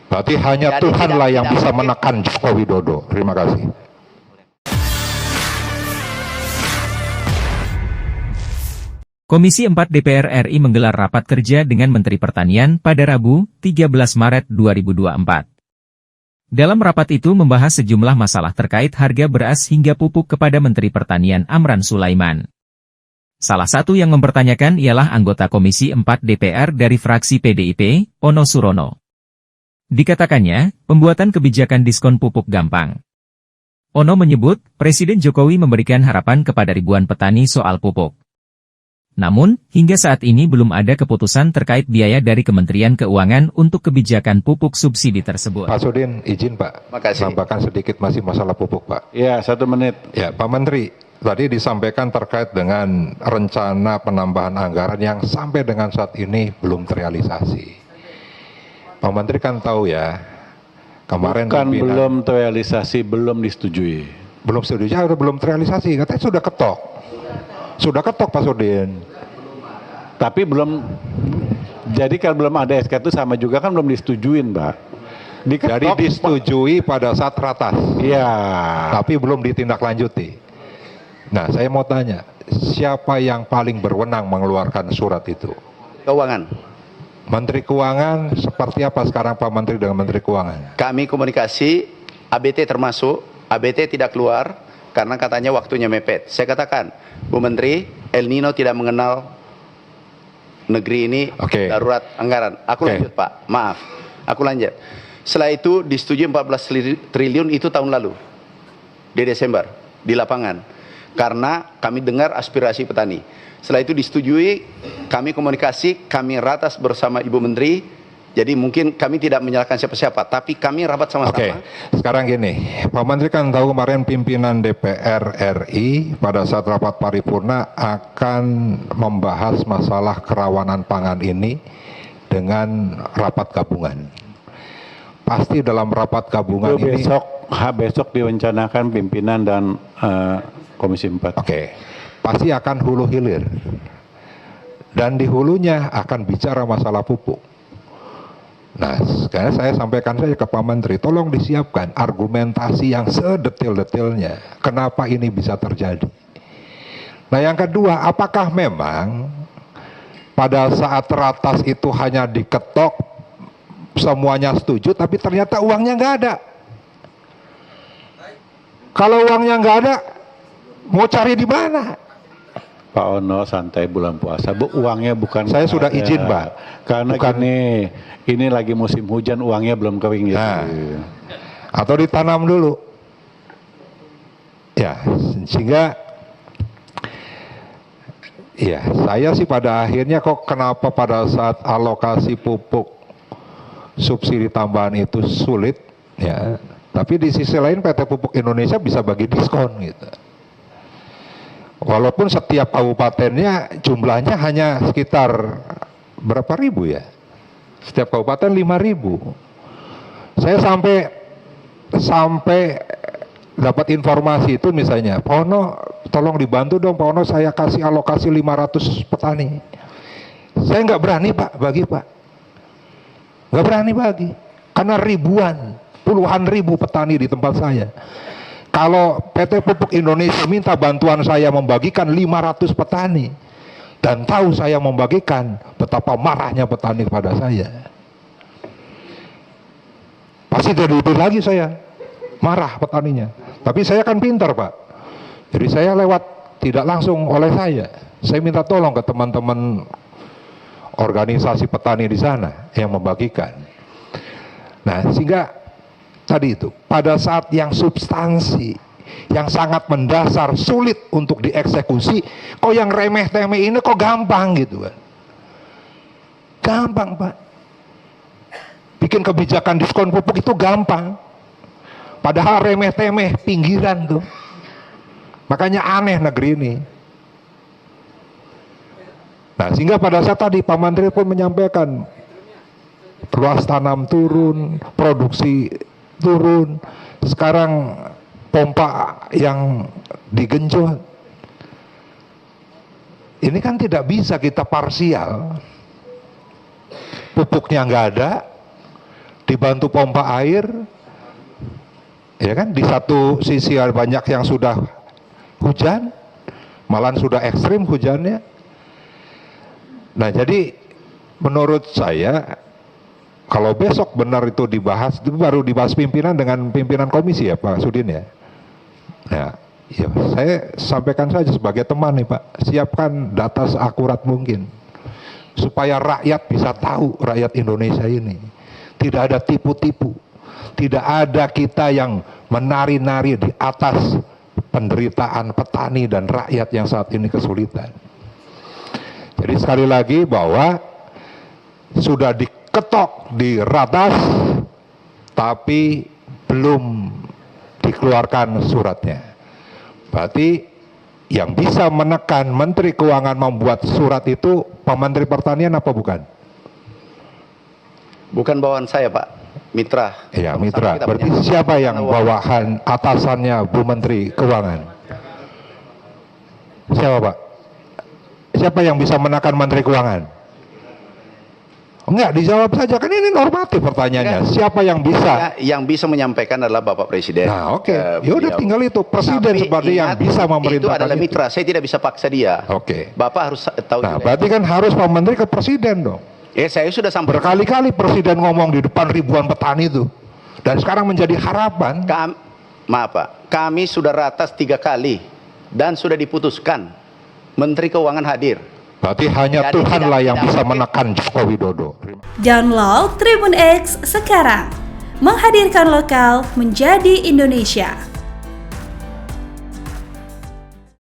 Berarti hanya Jadi Tuhanlah yang tidak bisa mungkin. menekan Joko Widodo. Terima kasih. Komisi 4 DPR RI menggelar rapat kerja dengan Menteri Pertanian pada Rabu, 13 Maret 2024. Dalam rapat itu membahas sejumlah masalah terkait harga beras hingga pupuk kepada Menteri Pertanian Amran Sulaiman. Salah satu yang mempertanyakan ialah anggota Komisi 4 DPR dari fraksi PDIP, Ono Surono. Dikatakannya, pembuatan kebijakan diskon pupuk gampang. Ono menyebut, Presiden Jokowi memberikan harapan kepada ribuan petani soal pupuk. Namun, hingga saat ini belum ada keputusan terkait biaya dari Kementerian Keuangan untuk kebijakan pupuk subsidi tersebut. Pak Sudin, izin Pak. Makasih. Tambahkan sedikit masih masalah pupuk Pak. Ya, 1 menit. Ya, Pak Menteri, tadi disampaikan terkait dengan rencana penambahan anggaran yang sampai dengan saat ini belum terrealisasi. Pak Menteri kan tahu ya, kemarin Kan pimpinan- belum terrealisasi, belum disetujui. belum setuju, belum terrealisasi. Katanya sudah ketok. Sudah ketok Pak Sudin. Tapi belum, jadi kalau belum ada SK itu sama juga kan belum disetujuin, Mbak. Jadi disetujui pada saat ratas, Iya. tapi belum ditindaklanjuti. Nah, saya mau tanya, siapa yang paling berwenang mengeluarkan surat itu? Keuangan. Menteri Keuangan seperti apa sekarang Pak Menteri dengan Menteri Keuangan? Kami komunikasi, ABT termasuk, ABT tidak keluar karena katanya waktunya mepet. Saya katakan, Bu Menteri, El Nino tidak mengenal negeri ini Oke. darurat anggaran. Aku Oke. lanjut Pak, maaf. Aku lanjut. Setelah itu disetujui 14 triliun itu tahun lalu. Di Desember, di lapangan. Karena kami dengar aspirasi petani. Setelah itu disetujui, kami komunikasi, kami ratas bersama Ibu Menteri. Jadi mungkin kami tidak menyalahkan siapa-siapa, tapi kami rapat Oke, sama-sama. sekarang gini, Pak Menteri kan tahu kemarin pimpinan DPR RI pada saat rapat paripurna akan membahas masalah kerawanan pangan ini dengan rapat gabungan. Pasti dalam rapat gabungan Itu ini, besok direncanakan pimpinan dan Komisi 4. oke, pasti akan hulu hilir. Dan di hulunya akan bicara masalah pupuk. Nah, sekarang saya sampaikan saja ke Pak Menteri, tolong disiapkan argumentasi yang sedetil-detilnya. Kenapa ini bisa terjadi? Nah, yang kedua, apakah memang pada saat ratas itu hanya diketok, semuanya setuju, tapi ternyata uangnya nggak ada? Kalau uangnya nggak ada, mau cari di mana? Pak Ono santai bulan puasa. Bu, uangnya bukan. Saya sudah ada. izin, Pak. Karena Bukan. ini lagi musim hujan, uangnya belum kering gitu. Nah, atau ditanam dulu. Ya, sehingga ya, saya sih pada akhirnya kok kenapa pada saat alokasi pupuk subsidi tambahan itu sulit ya. Tapi di sisi lain PT Pupuk Indonesia bisa bagi diskon gitu. Walaupun setiap kabupatennya jumlahnya hanya sekitar berapa ribu ya? Setiap kabupaten 5.000. Saya sampai dapat informasi itu misalnya, Pak Ono tolong dibantu dong Pak Ono, saya kasih alokasi 500 petani. Saya nggak berani Pak bagi Pak. Nggak berani bagi. Karena ribuan, puluhan ribu petani di tempat saya. Kalau PT Pupuk Indonesia minta bantuan saya membagikan 500 petani, dan tahu saya membagikan, betapa marahnya petani kepada saya. Pasti tidak lagi saya, marah petaninya. Tapi saya kan pintar Pak. Jadi saya lewat, tidak langsung oleh saya minta tolong ke teman-teman organisasi petani di sana yang membagikan. Nah, sehingga tadi itu, pada saat yang substansi, yang sangat mendasar, sulit untuk dieksekusi, kok yang remeh-temeh ini kok gampang gitu kan. Gampang Pak. Bikin kebijakan diskon pupuk itu gampang. Padahal remeh-temeh, pinggiran tuh. Makanya aneh negeri ini. Nah, sehingga pada saat tadi Pak Menteri pun menyampaikan, luas tanam turun, produksi turun, sekarang pompa yang digenjot. Ini kan tidak bisa kita parsial. Pupuknya nggak ada, dibantu pompa air, ya kan? Di satu sisi banyak yang sudah hujan, malahan sudah ekstrim hujannya. Nah, jadi menurut saya kalau besok benar itu dibahas, itu baru dibahas pimpinan dengan pimpinan komisi ya Pak Sudin ya. Nah, ya saya sampaikan saja sebagai teman nih Pak, siapkan data seakurat mungkin supaya rakyat bisa tahu, rakyat Indonesia ini tidak ada tipu-tipu, tidak ada kita yang menari-nari di atas penderitaan petani dan rakyat yang saat ini kesulitan. Jadi sekali lagi bahwa sudah diketok di ratas tapi belum dikeluarkan suratnya. Berarti yang bisa menekan Menteri Keuangan membuat surat itu Pak Menteri Pertanian apa bukan? Bukan bawahan saya Pak, mitra. Ya mitra, berarti siapa yang bawahan atasannya Bu Menteri Keuangan? Siapa Pak? Siapa yang bisa menekan Menteri Keuangan? Enggak, dijawab saja, kan ini normatif pertanyaannya. Siapa yang bisa? Yang bisa menyampaikan adalah Bapak Presiden. Nah oke, ya udah tinggal itu. Presiden sebagai yang bisa memerintahkan itu adalah mitra, saya tidak bisa paksa dia. Oke. Bapak harus tahu. Nah berarti kan harus Pak Menteri ke Presiden dong. Saya sudah sampaikan. Berkali-kali Presiden ngomong di depan ribuan petani itu. Dan sekarang menjadi harapan. Maaf Pak, kami sudah ratas 3 kali dan sudah diputuskan Menteri Keuangan hadir. Berarti hanya Jadi Tuhanlah yang bisa mungkin menekan Joko Widodo. Download Tribun X sekarang. Menghadirkan lokal menjadi Indonesia.